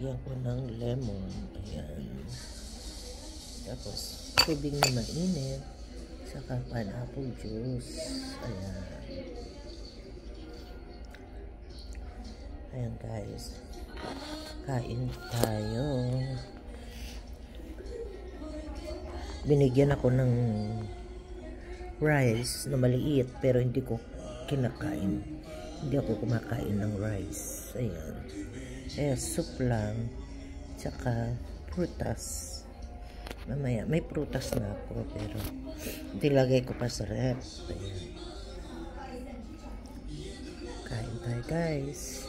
Nilagyan ko ng lemon. Ayan. Tapos, tubig na mainit. Saka pineapple juice. Ayan. Ayan guys. Kain tayo. Binigyan ako ng rice na maliit pero hindi ko kinakain. Hindi ako kumakain ng rice. Ayan. Ayan, soup lang. Tsaka prutas. Mamaya, may prutas na ako pero nilagay ko pa sa ref. Ayan. Kain tayo guys.